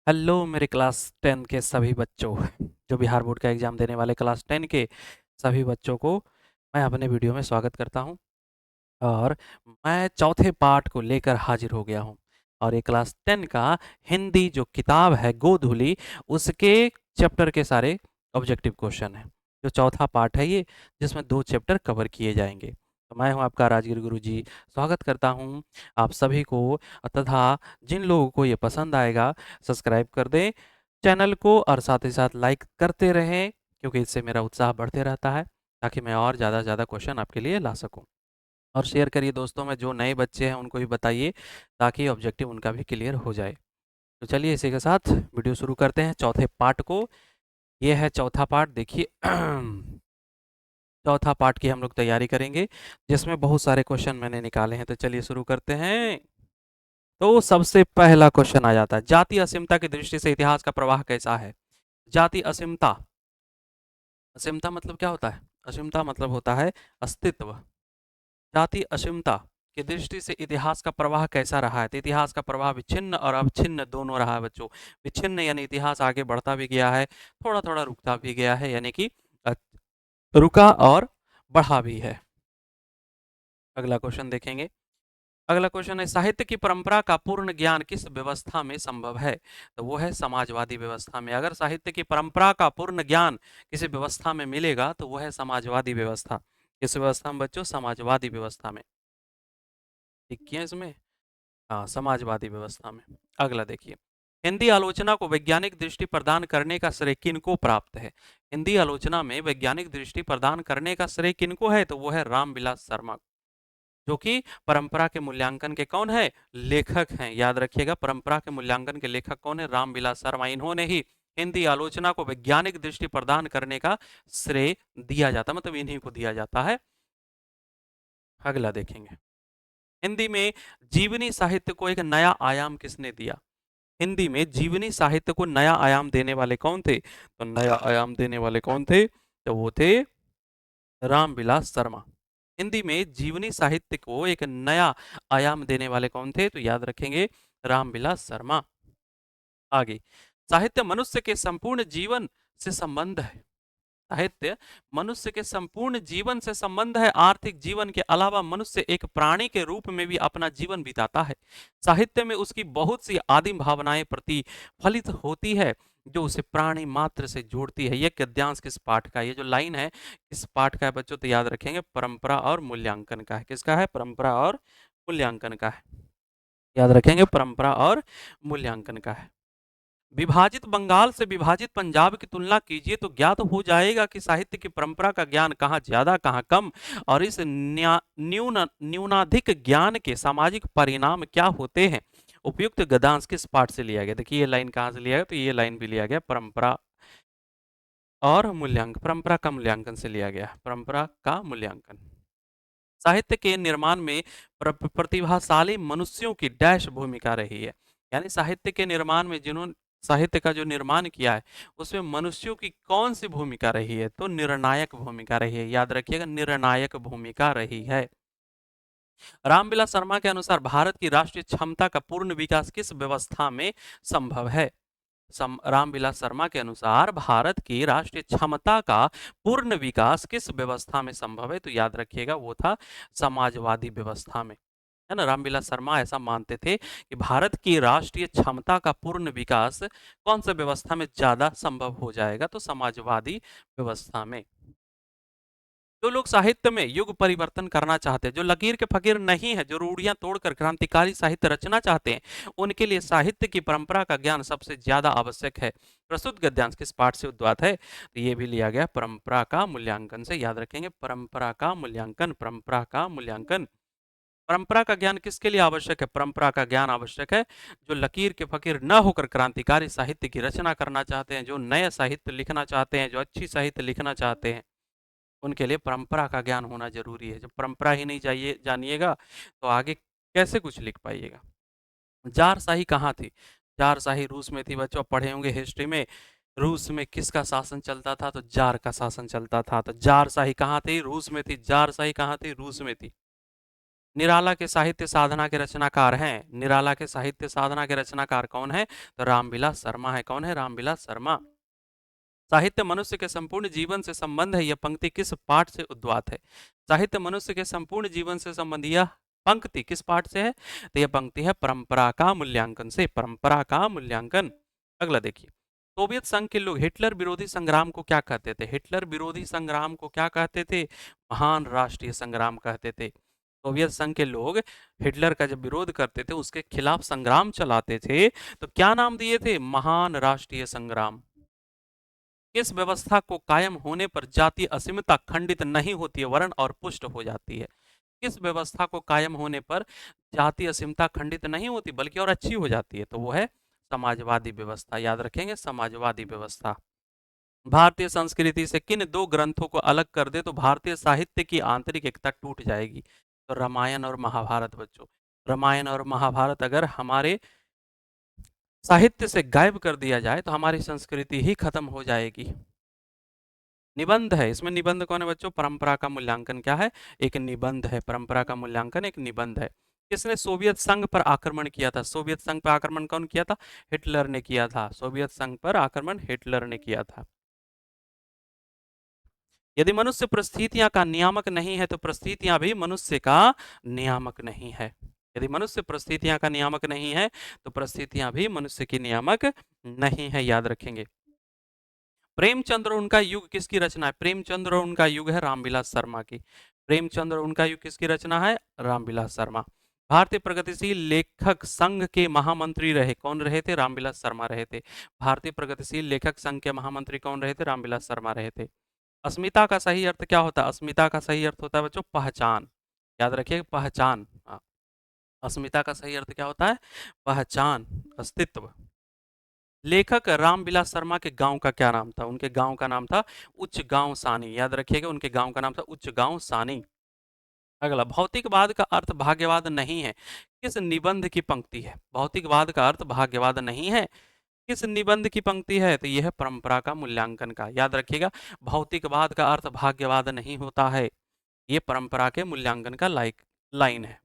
Hello मेरे class 10 के सभी बच्चों, जो बिहार बोर्ड का एग्ज़ाम देने वाले क्लास 10 के सभी बच्चों को मैं अपने वीडियो में स्वागत करता हूं। और मैं चौथे पार्ट को लेकर हाजिर हो गया हूं। और ये क्लास 10 का हिंदी जो किताब है गोधुली, उसके चैप्टर के सारे ऑब्जेक्टिव क्वेश्चन हैं। जो चौथा पार्ट है ये, जिसमें 2 चैप्टर कवर किए जाएंगे। तो मैं हूं आपका राजगिर गुरुजी, स्वागत करता हूं आप सभी को। तथा जिन लोगों को ये पसंद आएगा, सब्सक्राइब कर दें चैनल को और साथ ही साथ लाइक करते रहें, क्योंकि इससे मेरा उत्साह बढ़ते रहता है, ताकि मैं और ज़्यादा से ज़्यादा क्वेश्चन आपके लिए ला सकूं। और शेयर करिए दोस्तों में, जो नए बच्चे हैं उनको भी बताइए, ताकि ऑब्जेक्टिव उनका भी क्लियर हो जाए। तो चलिए इसी के साथ वीडियो शुरू करते हैं चौथे पार्ट को। ये है चौथा पार्ट, देखिए। चौथा पार्ट की हम लोग तैयारी करेंगे, जिसमें बहुत सारे क्वेश्चन मैंने निकाले हैं। तो चलिए शुरू करते हैं। तो सबसे पहला क्वेश्चन आ जाता है, जाति असीमता की दृष्टि से इतिहास का प्रवाह कैसा है? जाति असीमता, असीमता मतलब क्या होता है? असीमता मतलब होता है अस्तित्व। जाति असीमता की दृष्टि से इतिहास का प्रवाह कैसा रहा है? तो इतिहास का प्रवाह विच्छिन्न और अवच्छिन्न दोनों रहा है बच्चों। विच्छिन्न यानी इतिहास आगे बढ़ता भी गया है, थोड़ा थोड़ा रुकता भी गया है, यानी कि रुका और बढ़ा भी है। अगला क्वेश्चन देखेंगे। अगला क्वेश्चन है, साहित्य की परंपरा का पूर्ण ज्ञान किस व्यवस्था में संभव है? तो वो है समाजवादी व्यवस्था में। अगर साहित्य की परंपरा का पूर्ण ज्ञान किसी व्यवस्था में मिलेगा, तो वो है समाजवादी व्यवस्था। किस व्यवस्था में बच्चों? समाजवादी व्यवस्था में। ठीक किया इसमें? हाँ, समाजवादी व्यवस्था में। अगला देखिए, हिंदी आलोचना को वैज्ञानिक दृष्टि प्रदान करने का श्रेय किनको प्राप्त है? हिंदी आलोचना में वैज्ञानिक दृष्टि प्रदान करने का श्रेय किनको है? तो वो है रामविलास शर्मा, जो कि परंपरा के मूल्यांकन के कौन है? लेखक हैं। याद रखिएगा, परंपरा के मूल्यांकन के लेखक कौन है? रामविलास शर्मा। इन्होंने ही हिंदी आलोचना को वैज्ञानिक दृष्टि प्रदान करने का श्रेय दिया जाता, मतलब इन्हीं को दिया जाता है। अगला देखेंगे, हिंदी में जीवनी साहित्य को एक नया आयाम किसने दिया? हिंदी में जीवनी साहित्य को नया आयाम देने वाले कौन थे? तो नया आयाम देने वाले कौन थे? तो वो थे रामविलास शर्मा। हिंदी में जीवनी साहित्य को एक नया आयाम देने वाले कौन थे? तो याद रखेंगे, रामविलास शर्मा। आगे, साहित्य मनुष्य के संपूर्ण जीवन से संबंध है। साहित्य मनुष्य के संपूर्ण जीवन से संबंध है। आर्थिक जीवन के अलावा मनुष्य एक प्राणी के रूप में भी अपना जीवन बिताता है। साहित्य में उसकी बहुत सी आदिम भावनाएं प्रतिफलित होती है, जो उसे प्राणी मात्र से जोड़ती है। यह गद्यांश किस पाठ का? ये जो लाइन है, किस पाठ का है बच्चों? तो याद रखेंगे, परंपरा और मूल्यांकन का है। किसका है? परंपरा और मूल्यांकन का है। याद रखेंगे, परंपरा और मूल्यांकन का है। विभाजित बंगाल से विभाजित पंजाब की तुलना कीजिए, तो ज्ञात हो जाएगा कि साहित्य की परंपरा का ज्ञान कहाँ ज्यादा कहाँ कम, और इस न्यूनाधिक ज्ञान के सामाजिक परिणाम क्या होते हैं। उपयुक्त गद्यांश किस पाठ से लिया गया? देखिए, ये लाइन कहाँ से लिया गया? तो ये लाइन भी लिया गया परंपरा और मूल्यांकन, परंपरा का मूल्यांकन से लिया गया। परंपरा का मूल्यांकन। साहित्य के निर्माण में प्रतिभाशाली मनुष्यों की डैश भूमिका रही है। यानी साहित्य के निर्माण में जिन्होंने साहित्य का जो निर्माण किया है, उसमें मनुष्यों की कौन सी भूमिका रही है? तो निर्णायक भूमिका रही है। याद रखिएगा, निर्णायक भूमिका रही है। रामविलास शर्मा के अनुसार भारत की राष्ट्रीय क्षमता का पूर्ण विकास किस व्यवस्था में संभव है? रामविलास शर्मा के अनुसार भारत की राष्ट्रीय क्षमता का पूर्ण विकास किस व्यवस्था में संभव है? तो याद रखिएगा, वो था समाजवादी व्यवस्था में। है ना, रामविलास शर्मा ऐसा मानते थे कि भारत की राष्ट्रीय क्षमता का पूर्ण विकास कौन सा व्यवस्था में ज्यादा संभव हो जाएगा? तो समाजवादी व्यवस्था में। जो लोग साहित्य में युग परिवर्तन करना चाहते हैं, जो लकीर के फकीर नहीं है, जो रूढ़ियां तोड़कर क्रांतिकारी साहित्य रचना चाहते हैं, उनके लिए साहित्य की परंपरा का ज्ञान सबसे ज्यादा आवश्यक है। प्रस्तुत गद्यांश किस पाठ से उद्भूत है? तो ये भी लिया गया परंपरा का मूल्यांकन से। याद रखेंगे, परंपरा का मूल्यांकन, परंपरा का मूल्यांकन। परंपरा का ज्ञान किसके लिए आवश्यक है? परंपरा का ज्ञान आवश्यक है जो लकीर के फकीर न होकर क्रांतिकारी साहित्य की रचना करना चाहते हैं, जो नए साहित्य लिखना चाहते हैं, जो अच्छी साहित्य लिखना चाहते हैं, उनके लिए परंपरा का ज्ञान होना जरूरी है। जब परंपरा ही नहीं चाहिए जानिएगा, तो आगे कैसे कुछ लिख पाइएगा? जारशाही कहाँ थी? जारशाही रूस में थी बच्चों। पढ़े होंगे हिस्ट्री में, रूस में किसका शासन चलता था? तो जार का शासन चलता था। तो जारशाही कहाँ थी? रूस में थी। जारशाही कहाँ थी? रूस में थी। निराला के साहित्य साधना के रचनाकार हैं, निराला के साहित्य साधना के रचनाकार कौन है? तो रामविलास शर्मा है। कौन है? रामविलास शर्मा। साहित्य मनुष्य के संपूर्ण जीवन से संबंध है, यह पंक्ति किस पाठ से उद्वात है? साहित्य मनुष्य के संपूर्ण जीवन से संबंध, यह पंक्ति किस पाठ से है? तो यह पंक्ति है परंपरा का मूल्यांकन से, परंपरा का मूल्यांकन। अगला देखिए, सोवियत संघ के लोग हिटलर विरोधी संग्राम को क्या कहते थे? हिटलर विरोधी संग्राम को क्या कहते थे? महान राष्ट्रीय संग्राम कहते थे। सोवियत संघ के लोग हिटलर का जब विरोध करते थे, उसके खिलाफ संग्राम चलाते थे, तो क्या नाम दिए थे? महान राष्ट्रीय संग्राम। किस व्यवस्था को कायम होने पर जातीय असीमता खंडित नहीं होती है, वर्ण और पुष्ट हो जाती है? किस व्यवस्था को कायम होने पर जातीय असीमता खंडित नहीं होती बल्कि और अच्छी हो जाती है? तो वो है समाजवादी व्यवस्था। याद रखेंगे, समाजवादी व्यवस्था। भारतीय संस्कृति से किन दो ग्रंथों को अलग कर दे तो भारतीय साहित्य की आंतरिक एकता टूट जाएगी? तो रामायण और महाभारत बच्चों। रामायण और महाभारत अगर हमारे साहित्य से गायब कर दिया जाए तो हमारी संस्कृति ही खत्म हो जाएगी। निबंध है, इसमें निबंध कौन है बच्चों? परंपरा का मूल्यांकन क्या है? एक निबंध है। परंपरा का मूल्यांकन एक निबंध है। किसने सोवियत संघ पर आक्रमण किया था? सोवियत संघ पर आक्रमण कौन किया था? हिटलर ने किया था। सोवियत संघ पर आक्रमण हिटलर ने किया था। यदि मनुष्य परिस्थितियां का नियामक नहीं है तो परिस्थितियां भी मनुष्य का नियामक नहीं है। यदि मनुष्य परिस्थितियां का नियामक नहीं है तो परिस्थितियां भी मनुष्य की नियामक नहीं है। याद रखेंगे। प्रेमचंद्र और उनका युग किसकी रचना है? प्रेमचंद्र और उनका युग है रामविलास शर्मा की। प्रेमचंद्र और उनका युग किसकी रचना है? रामविलास शर्मा। भारतीय प्रगतिशील लेखक संघ के महामंत्री रहे, कौन रहे थे? रामविलास शर्मा रहे थे। भारतीय प्रगतिशील लेखक संघ के महामंत्री कौन रहे थे? रामविलास शर्मा रहे थे। अस्मिता का सही अर्थ क्या होता है? अस्मिता का सही अर्थ होता है बच्चों पहचान। याद रखिए, पहचान। हाँ, अस्मिता का सही अर्थ क्या होता है? पहचान, अस्तित्व। लेखक रामविलास शर्मा के गांव का क्या नाम था? उनके गांव का नाम था उच्च गांव सानी। याद रखिएगा, उनके गांव का नाम था उच्च गांव सानी। अगला, भौतिकवाद का अर्थ भाग्यवाद नहीं है, किस निबंध की पंक्ति है? भौतिकवाद का अर्थ भाग्यवाद नहीं है, किस निबंध की पंक्ति है? तो यह है परंपरा का मूल्यांकन का। याद रखिएगा, भौतिकवाद का अर्थ भाग्यवाद नहीं होता है, ये परंपरा के मूल्यांकन का लाइन है।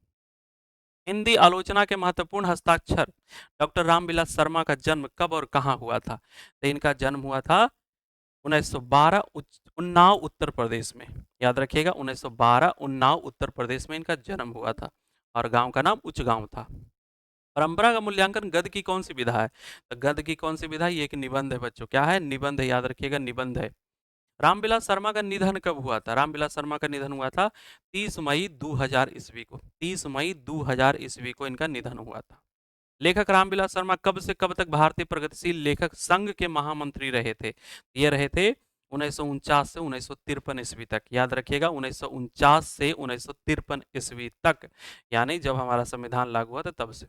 हिंदी आलोचना के महत्वपूर्ण हस्ताक्षर। डॉक्टर रामविलास शर्मा का जन्म कब और कहाँ हुआ था? तो इनका जन्म हुआ था 1912 उन्नाव उत्तर प्रदेश में। याद रखिएगा, 1912 उन्नाव उत्तर प्रदेश में इनका जन्म हुआ था और गांव का नाम उच्च गांव था। परंपरा का मूल्यांकन गद्य की कौन सी विधा है? तो गद्य की कौन सी विधा? ये एक निबंध है बच्चों। क्या है? निबंध। याद रखिएगा, निबंध है। रामविलास शर्मा का निधन कब हुआ था? रामविलास शर्मा का निधन हुआ था 30 मई 2000 ईस्वी को। 30 मई 2000 ईस्वी को इनका निधन हुआ था। लेखक रामविलास शर्मा कब से कब तक भारतीय प्रगतिशील लेखक संघ के महामंत्री रहे थे? ये रहे थे 1949 से 1953 ईस्वी तक। याद रखिएगा, 1949 से 1953 ईस्वी तक, यानी जब हमारा संविधान लागू हुआ था तब से।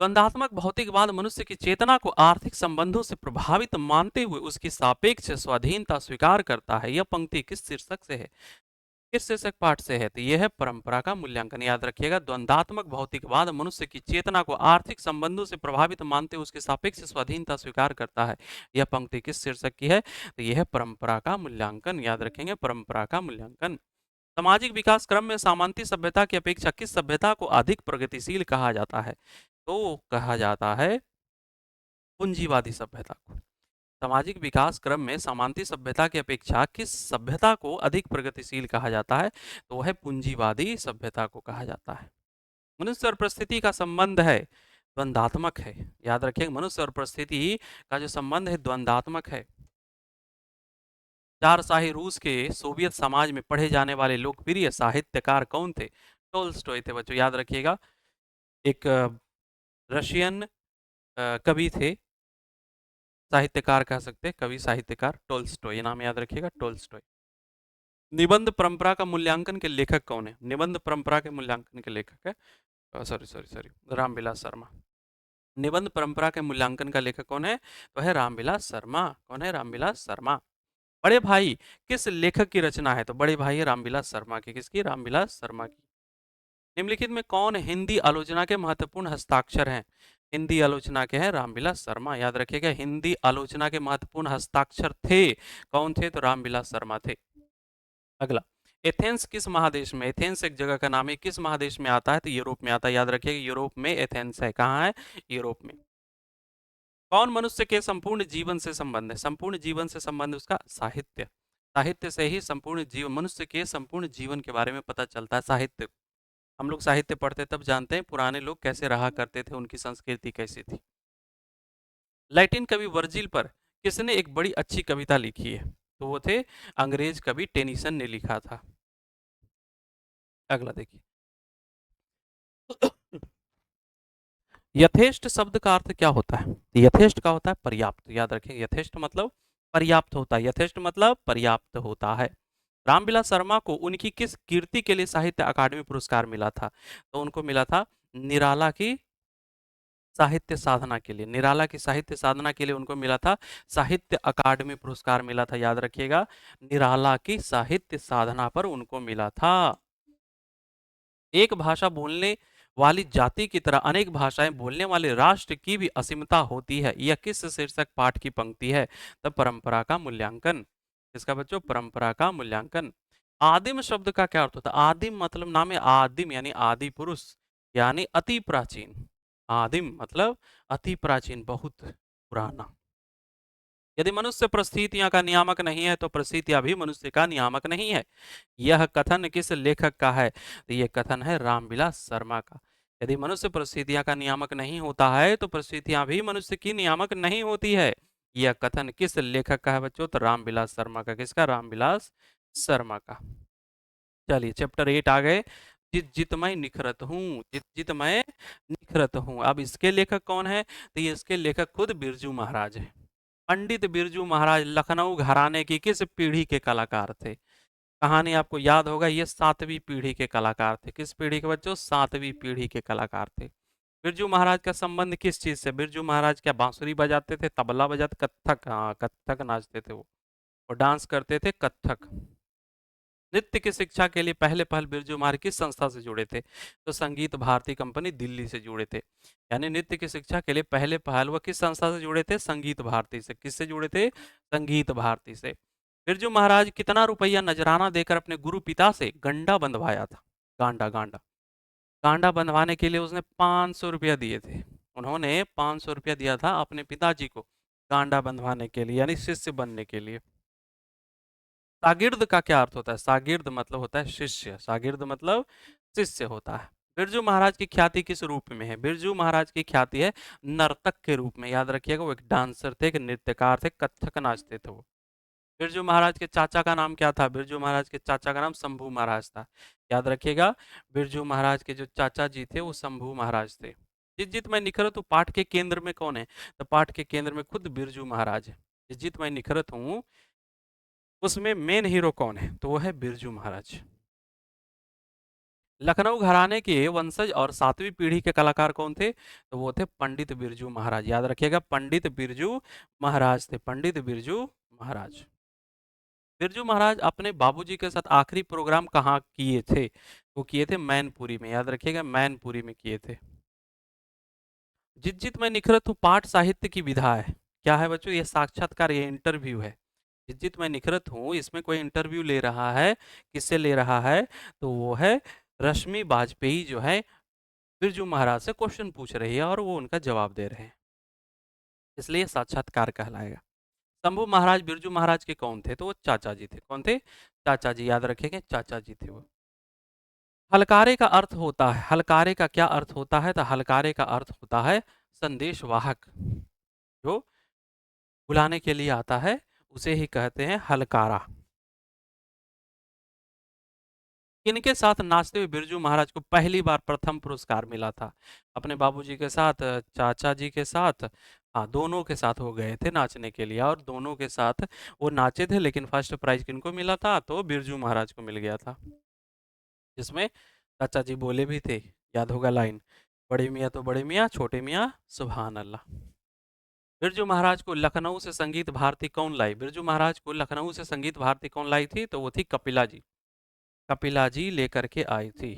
द्वंदात्मक भौतिकवाद मनुष्य की चेतना को आर्थिक संबंधों से प्रभावित मानते हुए उसकी सापेक्ष स्वाधीनता स्वीकार करता है। यह पंक्ति किस शीर्षक से है? किस शीर्षक पाठ से है? तो यह है परंपरा का मूल्यांकन। याद रखिएगा, द्वंदात्मक भौतिकवाद मनुष्य की चेतना को आर्थिक संबंधों से प्रभावित मानते हुए उसके सापेक्ष स्वाधीनता स्वीकार करता है। यह पंक्ति किस शीर्षक की है? तो यह है परंपरा का मूल्यांकन। याद रखेंगे, परंपरा का मूल्यांकन। सामाजिक विकास क्रम में सामंती सभ्यता की अपेक्षा किस सभ्यता को अधिक प्रगतिशील कहा जाता है? तो कहा जाता है पूंजीवादी सभ्यता को। सामाजिक विकास क्रम में सामंती सभ्यता की अपेक्षा किस सभ्यता को अधिक प्रगतिशील कहा जाता है? तो वह पूंजीवादी सभ्यता को कहा जाता है। मनुष्य और परिस्थिति का संबंध है द्वंदात्मक है। याद रखिए, मनुष्य और परिस्थिति का जो संबंध है द्वंदात्मक है। चारशाही रूस के सोवियत समाज में पढ़े जाने वाले लोकप्रिय साहित्यकार कौन थे? टोल्स्टॉय थे बच्चों। याद रखिएगा, एक रशियन कवि थे, साहित्यकार कह सकते हैं, कवि साहित्यकार टोल्स्टॉय, ये नाम याद रखिएगा, टोल्स्टॉय। निबंध परंपरा का मूल्यांकन के लेखक कौन है? निबंध परंपरा के मूल्यांकन के लेखक है, sorry sorry sorry, Ramvilas Sharma. निबंध परंपरा के मूल्यांकन का लेखक कौन है? तो है रामविलास शर्मा। कौन है? रामविलास शर्मा। बड़े भाई किस लेखक की रचना है? तो बड़े भाई है रामविलास शर्मा की। किसकी? रामविलास शर्मा की। निम्नलिखित में कौन हिंदी आलोचना के महत्वपूर्ण हस्ताक्षर हैं? हिंदी आलोचना के हैं रामविलास शर्मा। याद रखिएगा, हिंदी आलोचना के महत्वपूर्ण हस्ताक्षर थे, कौन थे? तो रामविलास शर्मा थे। अगला, एथेंस किस महादेश में? एथेंस एक जगह का नाम है, किस महादेश में आता है? तो यूरोप में आता है, याद रखिएगा यूरोप में एथेंस है। कहाँ है? यूरोप में। कौन मनुष्य के संपूर्ण जीवन से संबंध है? संपूर्ण जीवन से संबंध उसका साहित्य। साहित्य से ही संपूर्ण जीवन, मनुष्य के संपूर्ण जीवन के बारे में पता चलता है। साहित्य, हम लोग साहित्य पढ़ते तब जानते हैं पुराने लोग कैसे रहा करते थे, उनकी संस्कृति कैसी थी। लैटिन कवि वर्जिल पर किसने एक बड़ी अच्छी कविता लिखी है? तो वो थे अंग्रेज कवि टेनिसन ने लिखा था। अगला देखिए। यथेष्ट शब्द का अर्थ क्या होता है? यथेष्ट का होता है पर्याप्त, याद रखें यथेष्ट मतलब पर्याप्त होता है। यथेष्ट मतलब पर्याप्त होता है। रामविलास शर्मा को उनकी किस कीर्ति के लिए साहित्य अकादमी पुरस्कार मिला था? तो उनको मिला था निराला की साहित्य साधना के लिए। निराला की साहित्य साधना के लिए उनको मिला था साहित्य अकादमी पुरस्कार मिला था, याद रखिएगा निराला की साहित्य साधना पर उनको मिला था। एक भाषा बोलने वाली जाति की तरह अनेक भाषाएं बोलने वाले राष्ट्र की भी असीमता होती है, यह किस शीर्षक पाठ की पंक्ति है? तब परंपरा का मूल्यांकन। इसका बच्चों परंपरा का मूल्यांकन। आदिम शब्द का क्या अर्थ होता है? आदिम मतलब नाम है आदिम यानी आदि पुरुष, यानी अति प्राचीन। आदिम मतलब अति प्राचीन, बहुत पुराना। यदि मनुष्य परिस्थितियां का नियामक नहीं है तो परिस्थितियां भी मनुष्य का नियामक नहीं है। यह कथन किस लेखक का है? तो यह कथन है रामविलास शर्मा का। यदि मनुष्य परिस्थितियां का नियामक नहीं होता है तो परिस्थितियां भी मनुष्य की नियामक नहीं होती है। यह कथन किस लेखक का है बच्चों? तो रामविलास शर्मा का। किसका? रामविलास शर्मा का। चलिए चैप्टर 8 आ गए। जित जित मैं निखरत हूँ, जित जित मैं निखरत हूँ। अब इसके लेखक कौन है? तो ये इसके लेखक खुद बिरजू महाराज है। पंडित बिरजू महाराज लखनऊ घराने की किस पीढ़ी के कलाकार थे? कहानी आपको याद होगा, ये 7वीं पीढ़ी के कलाकार थे। किस पीढ़ी के बच्चों? 7वीं पीढ़ी के कलाकार थे। बिरजू महाराज का संबंध किस चीज से? बिरजू महाराज क्या बांसुरी बजाते थे, तबला बजाते, कत्थक, हाँ कत्थक नाचते थे वो, और डांस करते थे कत्थक। नृत्य की शिक्षा के लिए पहले पहल बिरजू महाराज किस संस्था से जुड़े थे? तो संगीत भारती कंपनी दिल्ली से जुड़े थे। यानी नृत्य की शिक्षा के लिए पहले पहल वह किस संस्था से जुड़े थे? संगीत भारती से। किससे जुड़े थे? संगीत भारती से। बिरजू महाराज कितना रुपया नजराना देकर अपने गुरु पिता से गंडा बंधवाया था? गांडा, गांडा, गांडा बंधवाने के लिए उसने 500 रुपया दिए थे। उन्होंने 500 रुपया दिया था अपने पिताजी को गांडा बंधवाने के लिए, यानी शिष्य बनने के लिए। शागिर्द का क्या अर्थ होता है? शागिर्द मतलब होता है शिष्य। शागिर्द मतलब शिष्य होता है। बिरजू महाराज की ख्याति किस रूप में है? बिरजू महाराज की ख्याति है नर्तक के रूप में। याद रखिएगा वो एक डांसर थे, एक नृत्यकार थे, कथक नाचते थे वो। बिरजू महाराज के चाचा का नाम क्या था? बिरजू महाराज के चाचा का नाम शंभू महाराज था। याद रखिएगा बिरजू महाराज के जो चाचा जी थे वो शंभू महाराज थे। जित जित मैं निखरत हूँ पाठ के केंद्र में कौन है? तो पाठ के केंद्र में खुद बिरजू महाराज है। जित जित मैं निखरत हूँ उसमें मेन हीरो कौन है? तो वो है बिरजू महाराज। लखनऊ घराने के वंशज और 7वीं पीढ़ी के कलाकार कौन थे? तो वो थे पंडित बिरजू महाराज। याद रखिएगा पंडित बिरजू महाराज थे, पंडित बिरजू महाराज। बिरजू महाराज अपने बाबूजी के साथ आखिरी प्रोग्राम कहाँ किए थे? वो किए थे मैनपुरी में। याद रखिएगा मैनपुरी में किए थे। जित जित मैं निखरत हूँ पाठ साहित्य की विधा है। क्या है बच्चों? ये साक्षात्कार, ये इंटरव्यू है। जित जित मैं निखरत हूँ इसमें कोई इंटरव्यू ले रहा है। किससे ले रहा है? तो वो है रश्मि बाजपेयी जो है बिरजू महाराज से क्वेश्चन पूछ रही है और वो उनका जवाब दे रहे हैं, इसलिए साक्षात्कार कहलाएगा। शंभू महाराज बिरजू महाराज के कौन थे? तो वो चाचा जी थे। कौन थे? चाचा जी। याद रखेंगे चाचा जी थे वो। हलकारे का अर्थ होता है, हलकारे का क्या अर्थ होता है? तो हलकारे का अर्थ होता है संदेशवाहक, जो बुलाने के लिए आता है उसे ही कहते हैं हलकारा। किनके साथ नाचते हुए बिरजू महाराज को पहली बार प्रथम पुरस्कार मिला था? अपने बाबूजी के साथ, चाचा जी के साथ, हाँ दोनों के साथ वो गए थे नाचने के लिए और दोनों के साथ वो नाचे थे। लेकिन फर्स्ट प्राइज किनको मिला था? तो बिरजू महाराज को मिल गया था, जिसमें चाचा जी बोले भी थे, याद होगा लाइन, बड़े मियाँ तो बड़े मियाँ, छोटे मियाँ सुभान अल्लाह। बिरजू महाराज को लखनऊ से संगीत भारती कौन लाई? बिरजू महाराज को लखनऊ से संगीत भारती कौन लाई थी? तो वो थी कपिला जी। कपिला जी लेकर के आई थी।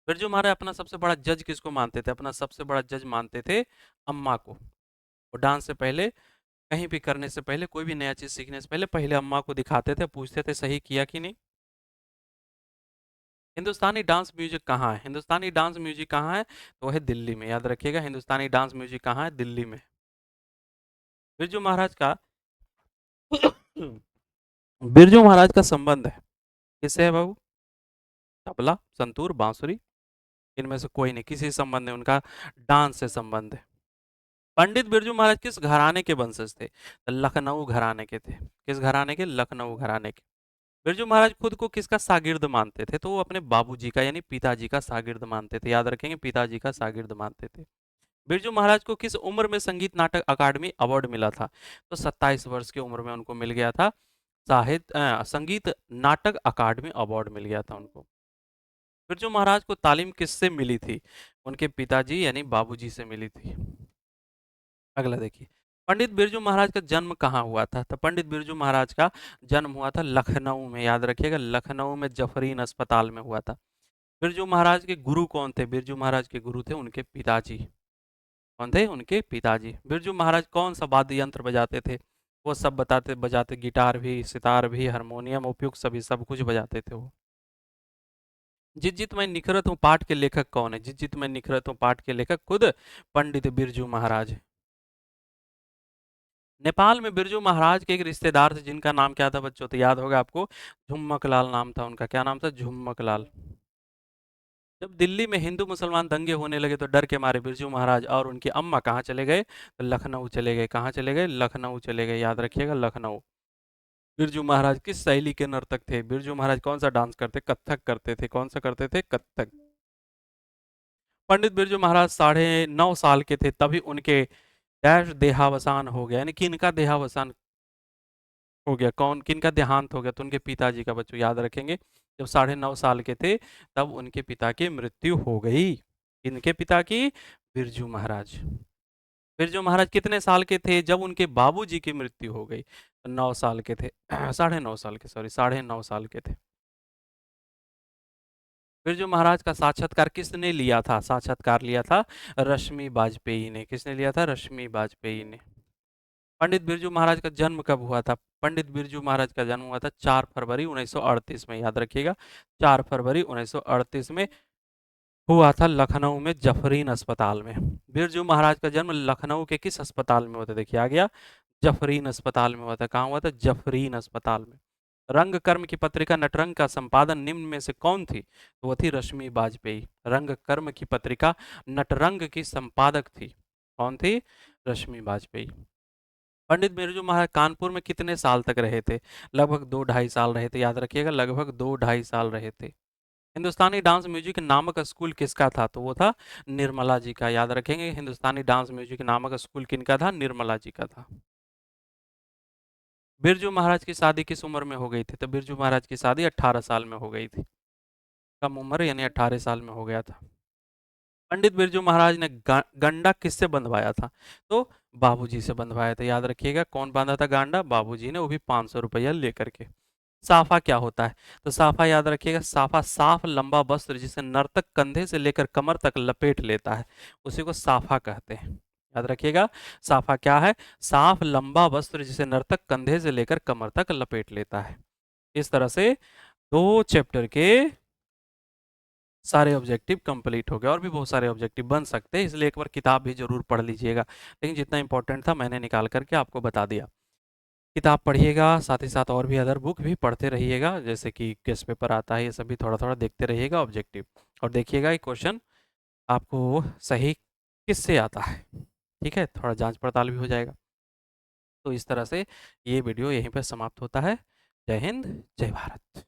बिरजू महाराज अपना सबसे बड़ा जज किसको मानते थे? अपना सबसे बड़ा जज मानते थे अम्मा को। वो डांस से पहले, कहीं भी करने से पहले, कोई भी नया चीज सीखने से पहले पहले अम्मा को दिखाते थे, पूछते थे सही किया कि नहीं। हिंदुस्तानी डांस म्यूजिक कहाँ है? हिंदुस्तानी डांस म्यूजिक कहाँ है? तो वो है दिल्ली में, याद रखिएगा। हिंदुस्तानी डांस म्यूजिक कहाँ है? दिल्ली में। बिरजू महाराज का बिरजू महाराज का संबंध है किससे है बाबू? तबला, संतूर, बांसुरी, इनमें से कोई नहीं, किसी संबंध नहीं उनका, डांस से संबंध है। पंडित बिरजू महाराज किस घराने के वंशज थे? तो लखनऊ घराने के थे। किस घराने के? लखनऊ घराने के। बिरजू महाराज खुद को किसका शागिर्द मानते थे? तो वो अपने बाबूजी का यानी पिताजी का शागिर्द मानते थे, याद रखेंगे, पिताजी का शागिर्द मानते थे। बिरजू महाराज को किस उम्र में संगीत नाटक अकादमी अवार्ड मिला था? तो 27 वर्ष की उम्र में उनको मिल गया था संगीत नाटक अकादमी अवार्ड मिल गया था उनको। बिरजू महाराज को तालीम किससे मिली थी? उनके पिताजी यानी बाबूजी से मिली थी। अगला देखिए, पंडित बिरजू महाराज का जन्म कहाँ हुआ था? तो पंडित बिरजू महाराज का जन्म हुआ था लखनऊ में, याद रखिएगा, लखनऊ में जफरीन अस्पताल में हुआ था। बिरजू महाराज के गुरु कौन थे? बिरजू महाराज के गुरु थे उनके पिताजी। कौन थे? उनके पिताजी। बिरजू महाराज कौन सा वाद्य यंत्र बजाते थे? वो सब बताते बजाते, गिटार भी, सितार भी, हारमोनियम उपयुक्त सभी, सब कुछ बजाते थे वो। जित जित मैं निखरत हूँ पाठ के लेखक कौन है? जित जित मैं निखरत हूँ पाठ के लेखक खुद पंडित बिरजू महाराज। नेपाल में बिरजू महाराज के एक रिश्तेदार थे जिनका नाम क्या था बच्चों? तो याद होगा आपको, झुम्मक लाल नाम था उनका। क्या नाम था? झुम्मक लाल। जब दिल्ली में हिंदू मुसलमान दंगे होने लगे तो डर के मारे बिरजू महाराज और उनकी अम्मा कहाँ चले गए? तो लखनऊ चले गए। कहाँ चले गए? लखनऊ चले गए, याद रखिएगा, लखनऊ। बिरजू महाराज किस शैली के नर्तक थे? बिरजू महाराज कौन सा डांस करते? कथक करते थे। कौन सा करते थे? कथक। पंडित बिरजू महाराज 9.5 साल के थे तभी उनके डैश देहावसान हो गया, यानी कि इनका देहावसान हो गया। कौन, किनका देहांत हो गया? तो उनके पिताजी का, बच्चों याद रखेंगे। जब 9.5 साल के थे तब उनके पिता की मृत्यु हो गई। इनके पिता की? बिरजू महाराज। बिरजू महाराज कितने साल के थे जब उनके बाबूजी की मृत्यु हो गई? तो 9 साल के थे 9.5 साल के, सॉरी, 9.5 साल के थे। बिरजू महाराज का साक्षात्कार किसने लिया था? साक्षात्कार लिया था रश्मि बाजपेयी ने। किसने लिया था? रश्मि बाजपेयी ने। पंडित बिरजू महाराज का जन्म कब हुआ था? पंडित बिरजू महाराज का जन्म हुआ था 4 फरवरी 1938 में, याद रखिएगा, 4 फरवरी 1938 में हुआ था लखनऊ में जफरीन अस्पताल में। बिरजू महाराज का जन्म लखनऊ के किस अस्पताल में हुआ था? देखिए आ गया, जफरीन अस्पताल में हुआ था। कहाँ हुआ था? जफरीन अस्पताल में। रंग कर्म की पत्रिका नटरंग का संपादन निम्न में से कौन थी? तो वो थी रश्मि बाजपेयी। रंग कर्म की पत्रिका नटरंग की संपादक थी। कौन थी? रश्मि बाजपेयी। पंडित बिरजू महाराज कानपुर में कितने साल तक रहे थे? लगभग 2-2.5 साल रहे थे, याद रखिएगा, लगभग 2-2.5 साल रहे थे। हिंदुस्तानी डांस म्यूजिक नामक स्कूल किसका था? तो वो था निर्मला जी का, याद रखेंगे। हिंदुस्तानी डांस म्यूजिक नामक स्कूल किनका था? निर्मला जी का था। बिरजू महाराज की शादी किस उम्र में हो गई थी? तो बिरजू महाराज की शादी 18 साल में हो गई थी। कम उम्र यानी 18 साल में हो गया था। पंडित बिरजू महाराज ने गंडा किससे बंधवाया था? तो बाबूजी से बंधवाया था, याद रखिएगा। कौन बांधा था गांडा? बाबूजी ने, वो भी 500 रुपया लेकर के। साफा क्या होता है? तो साफा याद रखिएगा, साफा साफ लंबा वस्त्र जिसे नर्तक कंधे से लेकर कमर तक लपेट लेता है, उसी को साफा कहते हैं। याद रखिएगा, साफा क्या है? साफ लंबा वस्त्र जिसे नर्तक कंधे से लेकर कमर तक लपेट लेता है। इस तरह से 2 चैप्टर के सारे ऑब्जेक्टिव कंप्लीट हो गए। और भी बहुत सारे ऑब्जेक्टिव बन सकते हैं, इसलिए एक बार किताब भी जरूर पढ़ लीजिएगा। लेकिन जितना इंपॉर्टेंट था मैंने निकाल करके आपको बता दिया। किताब पढ़िएगा, साथ ही साथ और भी अदर बुक भी पढ़ते रहिएगा, जैसे कि गेस्ट पेपर आता है, ये सभी थोड़ा थोड़ा देखते रहिएगा ऑब्जेक्टिव। और देखिएगा ये क्वेश्चन आपको सही किससे आता है, ठीक है, थोड़ा जांच पड़ताल भी हो जाएगा। तो इस तरह से ये वीडियो यहीं पर समाप्त होता है। जय हिंद, जय भारत।